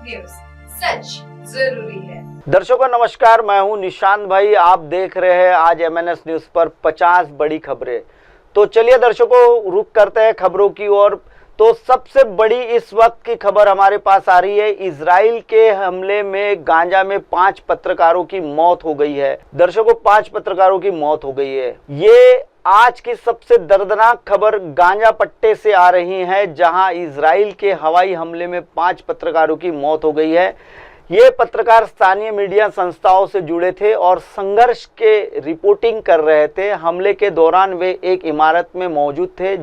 News, सच जरूरी है। दर्शकों नमस्कार, मैं हूं निशांत भाई। आप देख रहे हैं आज MNS न्यूज पर 50 बड़ी खबरें। तो चलिए दर्शकों रुक करते हैं खबरों की ओर। तो सबसे बड़ी इस वक्त की खबर हमारे पास आ रही है। इजराइल के हमले में गांजा में 5 पत्रकारों की मौत हो गई है। दर्शकों 5 पत्रकारों की मौत हो गई है। ये आज की सबसे दर्दनाक खबर गांजा पट्टे से आ रही है, जहां इजराइल के हवाई हमले में 5 पत्रकारों की मौत हो गई है। ये पत्रकार स्थानीय मीडिया संस्थाओं से जुड़े थे और संघर्ष के रिपोर्टिंग कर रहे थे। हमले के दौरान वे एक इमारत में मौजूद थे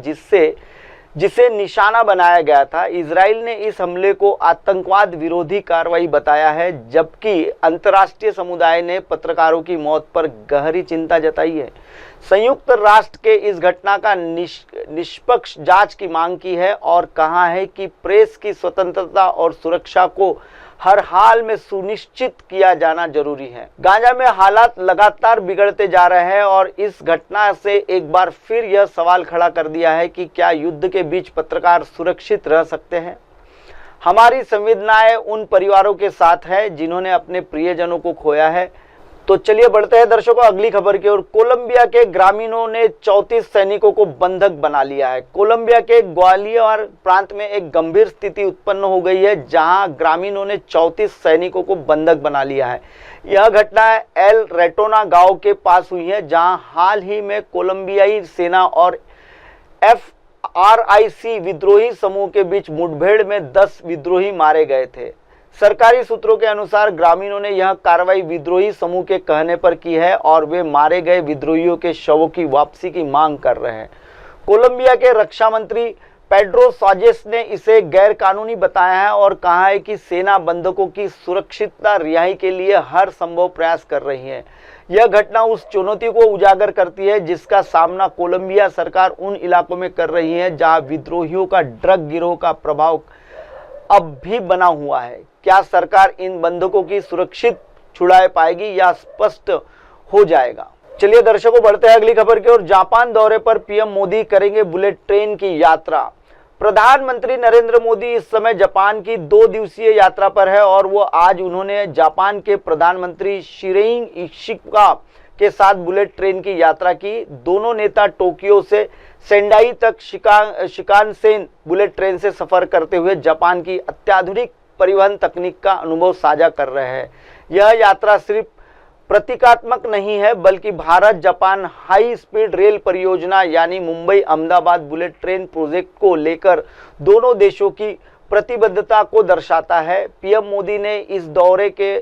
जिसे निशाना बनाया गया था। इजराइल ने इस हमले को आतंकवाद विरोधी कार्रवाई बताया है, जबकि अंतर्राष्ट्रीय समुदाय ने पत्रकारों की मौत पर गहरी चिंता जताई है। संयुक्त राष्ट्र के इस घटना का निष्पक्ष जांच की मांग की है और कहा है कि प्रेस की स्वतंत्रता और सुरक्षा को हर हाल में सुनिश्चित किया जाना जरूरी है। गांजा में हालात लगातार बिगड़ते जा रहे हैं और इस घटना से एक बार फिर यह सवाल खड़ा कर दिया है कि क्या युद्ध के बीच पत्रकार सुरक्षित रह सकते हैं। हमारी संवेदनाएं उन परिवारों के साथ है जिन्होंने अपने प्रियजनों को खोया है। तो चलिए बढ़ते हैं दर्शकों अगली खबर की ओर। कोलंबिया के ग्रामीणों ने 34 सैनिकों को बंधक बना लिया है। कोलंबिया के ग्वालियर प्रांत में एक गंभीर स्थिति उत्पन्न हो गई है, जहां ग्रामीणों ने 34 सैनिकों को बंधक बना लिया है। यह घटना एल रेटोना गांव के पास हुई है, जहां हाल ही में कोलंबियाई सेना और FRIC विद्रोही समूह के बीच मुठभेड़ में 10 विद्रोही मारे गए थे। सरकारी सूत्रों के अनुसार ग्रामीणों ने यह कार्रवाई विद्रोही समूह के कहने पर की है और वे मारे गए विद्रोहियों के शवों की वापसी की मांग कर रहे हैं। कोलंबिया के रक्षा मंत्री पेड्रो साजेस ने इसे गैरकानूनी बताया है और कहा है कि सेना बंधकों की सुरक्षित रिहाई के लिए हर संभव प्रयास कर रही है। यह घटना उस चुनौती को उजागर करती है जिसका सामना कोलंबिया सरकार उन इलाकों में कर रही है जहां विद्रोहियों का ड्रग गिरोह का प्रभाव अब भी बना हुआ है। क्या सरकार इन बंधकों की सुरक्षित छुड़ा पाएगी या स्पष्ट हो जाएगा। चलिए दर्शकों बढ़ते हैं अगली खबर की ओर। जापान दौरे पर PM मोदी करेंगे बुलेट ट्रेन की यात्रा। प्रधानमंत्री नरेंद्र मोदी इस समय जापान की 2 दिवसीय यात्रा पर है और वो आज उन्होंने जापान के प्रधानमंत्री शिरोइशी इशिका के साथ बुलेट ट्रेन की यात्रा की। दोनों नेता टोक्यो से सेंडाई तक शिकानसेन बुलेट ट्रेन से सफर करते हुए जापान की अत्याधुनिक परिवहन तकनीक का अनुभव साझा कर रहे हैं। यह यात्रा सिर्फ प्रतीकात्मक नहीं है, बल्कि Bharat Japan high speed rail परियोजना यानी Mumbai Ahmedabad bullet train project को लेकर दोनों देशों की प्रतिबद्धता को दर्शाता है। PM मोदी ने इस दौरे के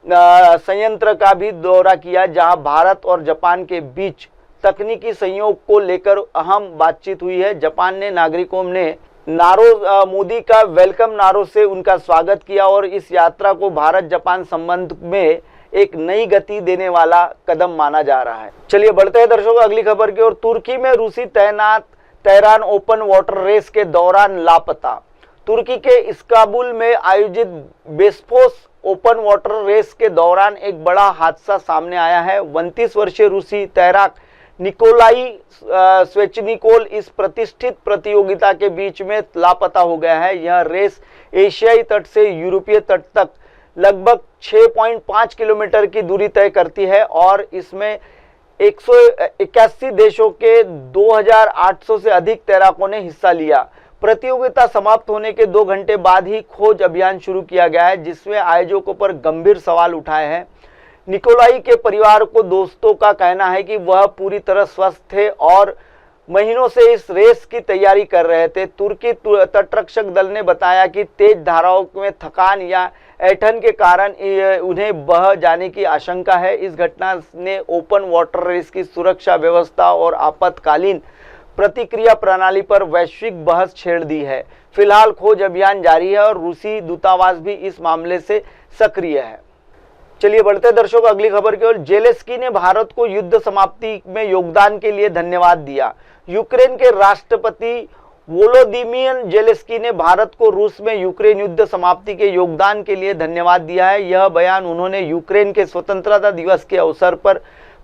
संयंत्र का भी दौरा किया, जहां भारत और जापान के बीच तकनीकी सहयोग को लेकर अहम बातचीत हुई है। जापान ने नागरिकों ने मोदी का वेलकम नारों से उनका स्वागत किया और इस यात्रा को भारत जापान संबंध में एक नई गति देने वाला कदम माना जा रहा है। चलिए बढ़ते हैं दर्शकों अगली खबर की ओर। तुर्की में रूसी तैरान ओपन वाटर रेस के दौरान लापता। तुर्की के इस्तांबुल में आयोजित बेस्फोस ओपन वाटर रेस के दौरान एक बड़ा हादसा सामने आया है। 29 वर्षीय रूसी तैराक निकोलाई स्वेचनिकोल इस प्रतिष्ठित प्रतियोगिता के बीच में लापता हो गया है। यह रेस एशियाई तट से यूरोपीय तट तक लगभग 6.5 किलोमीटर की दूरी तय करती है और इसमें 181 देशों के 2800 से अधिक तैराकों ने हिस्सा लिया। प्रतियोगिता समाप्त होने के 2 घंटे बाद ही खोज अभियान शुरू किया गया है, जिसमें आयोजकों पर गंभीर सवाल उठाए हैं। निकोलाई के परिवार को दोस्तों का कहना है कि वह पूरी तरह स्वस्थ थे और महीनों से इस रेस की तैयारी कर रहे थे। तुर्की तटरक्षक दल ने बताया कि तेज धाराओं में थकान या ऐंठन के कारण उन्हें बह जाने की आशंका है। इस घटना ने ओपन वाटर रेस की सुरक्षा व्यवस्था और आपातकालीन प्रतिक्रिया प्रणाली पर वैश्विक बहस छेड़ दी है। फिलहाल खोज अभियान जारी है और रूसी दूतावास भी इस मामले से सक्रिय है। चलिए बढ़ते दर्शकों अगली खबर की ओर। जेलेंस्की ने भारत को युद्ध समाप्ति में योगदान के लिए धन्यवाद दिया। यूक्रेन के राष्ट्रपति वोलोदिमीर जेलेंस्की ने भारत को रूस में यूक्रेन युद्ध समाप्ति के योगदान के लिए धन्यवाद दिया है। यह बयान उन्होंने यूक्रेन के स्वतंत्रता दिवस के अवसर पर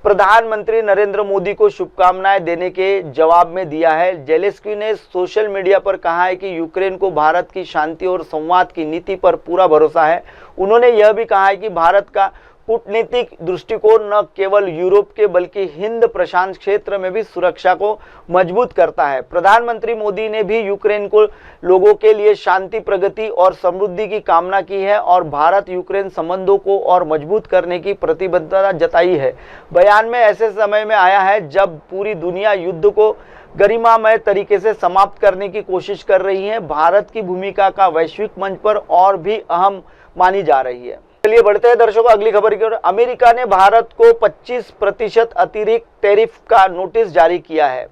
प्रधानमंत्री नरेंद्र मोदी को शुभकामनाएं देने के जवाब में दिया है। जेलेंस्की ने सोशल मीडिया पर कहा है कि यूक्रेन को भारत की शांति और संवाद की नीति पर पूरा भरोसा है। उन्होंने यह भी कहा है कि भारत का कूटनीतिक दृष्टिकोण न केवल यूरोप के बल्कि हिंद प्रशांत क्षेत्र में भी सुरक्षा को मजबूत करता है। प्रधानमंत्री मोदी ने भी यूक्रेन को लोगों के लिए शांति, प्रगति और समृद्धि की कामना की है और भारत यूक्रेन संबंधों को और मजबूत करने की प्रतिबद्धता जताई है। बयान में ऐसे समय में आया है जब पूरी दुनिया युद्ध को गरिमामय तरीके से समाप्त करने की कोशिश कर रही है। भारत की भूमिका का वैश्विक मंच पर और भी अहम मानी जा रही है। चलिए बढ़ते हैं दर्शकों अगली खबर की ओर। अमेरिका ने भारत को 25% अतिरिक्त टैरिफ का नोटिस जारी किया है।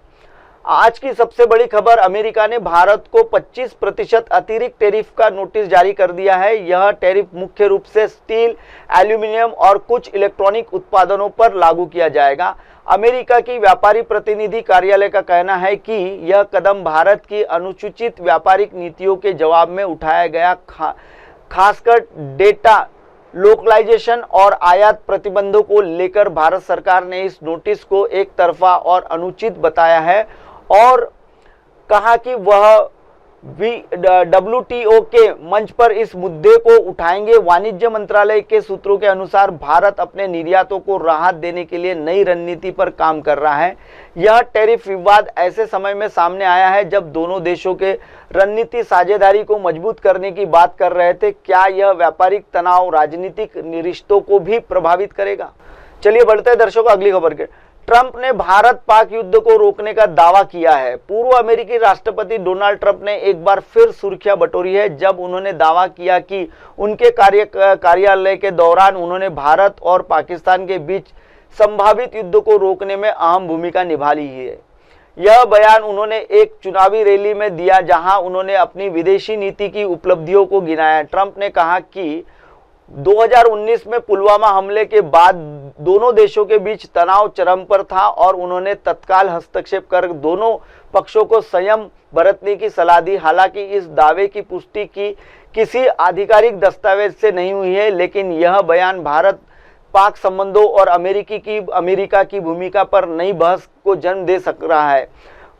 आज की सबसे बड़ी खबर, अमेरिका ने भारत को 25% अतिरिक्त टैरिफ का नोटिस जारी कर दिया है। यह टैरिफ मुख्य रूप से स्टील, एल्यूमिनियम और कुछ इलेक्ट्रॉनिक उत्पादनों पर लागू किया जाएगा। अमेरिका की व्यापारी प्रतिनिधि कार्यालय का कहना है कि यह कदम भारत की अनुचित व्यापारिक नीतियों के जवाब में उठाया गया, खासकर डेटा लोकलाइजेशन और आयात प्रतिबंधों को लेकर भारत सरकार ने इस नोटिस को एक तरफा और अनुचित बताया है और कहा कि वह WTO के मंच पर इस मुद्दे को उठाएंगे। वाणिज्य मंत्रालय के सूत्रों के अनुसार भारत अपने निर्यातों को राहत देने के लिए नई रणनीति पर काम कर रहा है। यह टैरिफ विवाद ऐसे समय में सामने आया है जब दोनों देशों के रणनीति साझेदारी को मजबूत करने की बात कर रहे थे। क्या यह व्यापारिक तनाव राजनीतिक रिश्तों को भी प्रभावित करेगा? चलिए बढ़ते हैं दर्शकों अगली खबर के। ट्रंप ने भारत पाक युद्ध को रोकने का दावा किया है। पूर्व अमेरिकी राष्ट्रपति डोनाल्ड ट्रंप ने एक बार फिर सुर्खियां बटोरी है जब उन्होंने दावा किया कि उनके कार्यालय के दौरान उन्होंने भारत और पाकिस्तान के बीच संभावित युद्ध को रोकने में अहम भूमिका निभा ली है। यह बयान उन्होंने एक चुनावी रैली में दिया जहां उन्होंने अपनी विदेशी नीति की उपलब्धियों को गिनाया। ट्रंप ने कहा कि 2019 में पुलवामा हमले के बाद दोनों देशों के बीच तनाव चरम पर था और उन्होंने तत्काल हस्तक्षेप कर दोनों पक्षों को संयम बरतने की सलाह दी। हालांकि इस दावे की पुष्टि की किसी आधिकारिक दस्तावेज से नहीं हुई है, लेकिन यह बयान भारत पाक संबंधों और अमेरिका की भूमिका पर नई बहस को जन्म दे सक रहा है।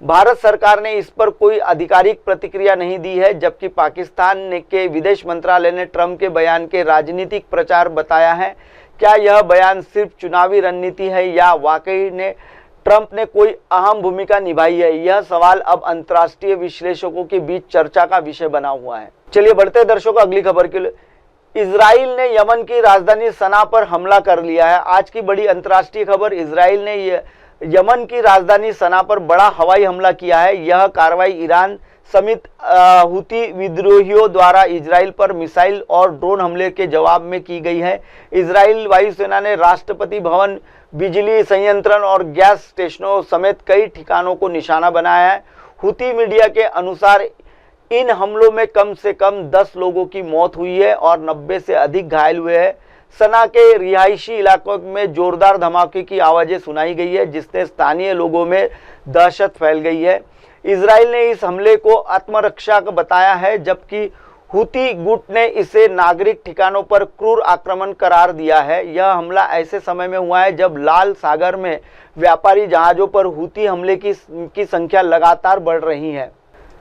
भारत सरकार ने इस पर कोई आधिकारिक प्रतिक्रिया नहीं दी है, जबकि पाकिस्तान के विदेश मंत्रालय ने ट्रंप के बयान के राजनीतिक प्रचार बताया है। क्या यह बयान सिर्फ चुनावी रणनीति है या वाकई ने ट्रंप ने कोई अहम भूमिका निभाई है? यह सवाल अब अंतर्राष्ट्रीय विश्लेषकों के बीच चर्चा का विषय बना हुआ है। चलिए बढ़ते हैं दर्शकों अगली खबर के लिए। इजराइल ने यमन की राजधानी सना पर हमला कर लिया है। आज की बड़ी अंतर्राष्ट्रीय खबर, इजराइल ने यमन की राजधानी सना पर बड़ा हवाई हमला किया है। यह कार्रवाई ईरान समेत हुती विद्रोहियों द्वारा इजराइल पर मिसाइल और ड्रोन हमले के जवाब में की गई है। इजराइल वायुसेना ने राष्ट्रपति भवन, बिजली संयंत्र और गैस स्टेशनों समेत कई ठिकानों को निशाना बनाया है। हुती मीडिया के अनुसार इन हमलों में कम से कम 10 लोगों की मौत हुई है और 90 से अधिक घायल हुए हैं। सना के रिहायशी इलाकों में जोरदार धमाके की आवाजें सुनाई गई है, जिससे स्थानीय लोगों में दहशत फैल गई है। इजराइल ने इस हमले को आत्मरक्षा का बताया है, जबकि हुती गुट ने इसे नागरिक ठिकानों पर क्रूर आक्रमण करार दिया है। यह हमला ऐसे समय में हुआ है जब लाल सागर में व्यापारी जहाजों पर हुती हमले की संख्या लगातार बढ़ रही है।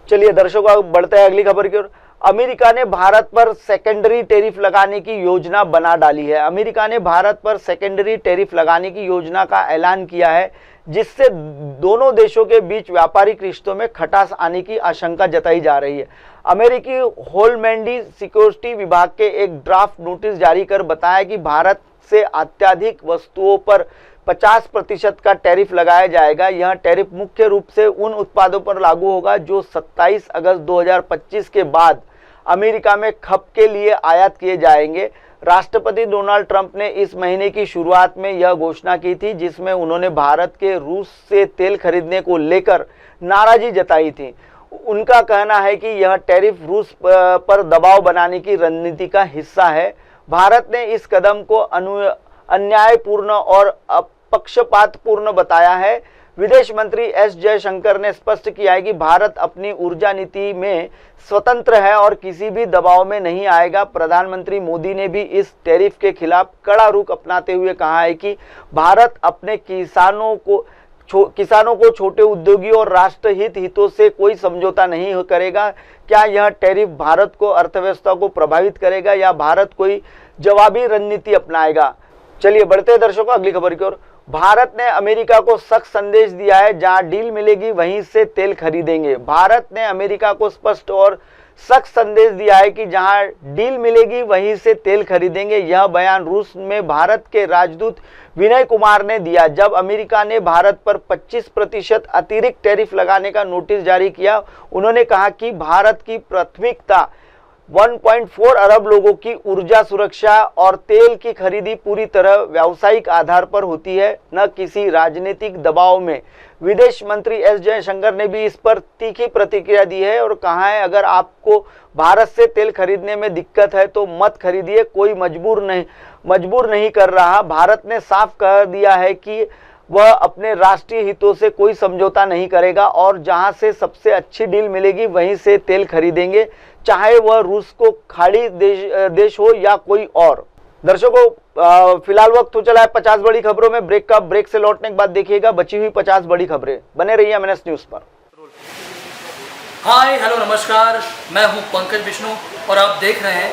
चलिए दर्शकों बढ़ते हैं अगली खबर की ओर। अमेरिका ने भारत पर सेकेंडरी टैरिफ लगाने की योजना बना डाली है। अमेरिका ने भारत पर सेकेंडरी टैरिफ लगाने की योजना का ऐलान किया है, जिससे दोनों देशों के बीच व्यापारिक रिश्तों में खटास आने की आशंका जताई जा रही है। अमेरिकी होलमैंडी सिक्योरिटी विभाग के एक ड्राफ्ट नोटिस जारी कर बताया कि भारत से अत्याधिक वस्तुओं पर 50% का टैरिफ लगाया जाएगा। यह टैरिफ मुख्य रूप से उन उत्पादों पर लागू होगा जो 27 अगस्त 2025 के बाद अमेरिका में खप के लिए आयात किए जाएंगे। राष्ट्रपति डोनाल्ड ट्रंप ने इस महीने की शुरुआत में यह घोषणा की थी, जिसमें उन्होंने भारत के रूस से तेल खरीदने को लेकर नाराजगी जताई थी। उनका कहना है कि यह टैरिफ रूस पर दबाव बनाने की रणनीति का हिस्सा है। भारत ने इस कदम को अन्यायपूर्ण और पक्षपातपूर्ण बताया है। विदेश मंत्री एस जयशंकर ने स्पष्ट किया है कि भारत अपनी ऊर्जा नीति में स्वतंत्र है और किसी भी दबाव में नहीं आएगा। प्रधानमंत्री मोदी ने भी इस टैरिफ के खिलाफ कड़ा रुख अपनाते हुए कहा है कि भारत अपने किसानों को छोटे उद्योगियों और राष्ट्रहित हितों से कोई समझौता नहीं करेगा। क्या यह टैरिफ भारत को अर्थव्यवस्था को प्रभावित करेगा या भारत कोई जवाबी रणनीति अपनाएगा? चलिए बढ़ते हैं दर्शकों अगली खबर की ओर। भारत ने अमेरिका को सख्त संदेश दिया है, जहां डील मिलेगी वहीं से तेल खरीदेंगे। भारत ने अमेरिका को स्पष्ट और सख्त संदेश दिया है कि जहां डील मिलेगी वहीं से तेल खरीदेंगे। यह बयान रूस में भारत के राजदूत विनय कुमार ने दिया जब अमेरिका ने भारत पर 25% अतिरिक्त टैरिफ लगाने का नोटिस जारी किया। उन्होंने कहा कि भारत की प्राथमिकता 1.4 अरब लोगों की ऊर्जा सुरक्षा और तेल की खरीदी पूरी तरह व्यावसायिक आधार पर होती है, न किसी राजनीतिक दबाव में। विदेश मंत्री एस जयशंकर ने भी इस पर तीखी प्रतिक्रिया दी है और कहा है अगर आपको भारत से तेल खरीदने में दिक्कत है तो मत खरीदिए, कोई मजबूर नहीं कर रहा। भारत ने साफ कह दिया है कि वह अपने राष्ट्रीय हितों से कोई समझौता नहीं करेगा और जहां से सबसे अच्छी डील मिलेगी वहीं से तेल खरीदेंगे, चाहे वह रूस को खाड़ी देश हो या कोई और। दर्शकों फिलहाल वक्त हो चला है 50 बड़ी खबरों में। ब्रेक से लौटने के बाद देखिएगा बची हुई 50 बड़ी खबरें। बने रहिए MNS न्यूज पर। हाय हेलो नमस्कार, मैं हूं पंकज विष्णु और आप देख रहे हैं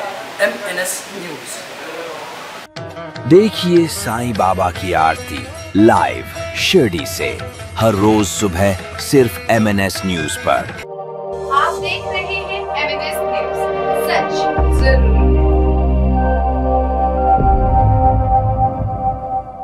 MNS न्यूज। देखिए साईं बाबा की आरती लाइव शिरडी से हर रोज सुबह सिर्फ MNS न्यूज पर। आप देख रहे हैं MNS न्यूज, सच जरूरी।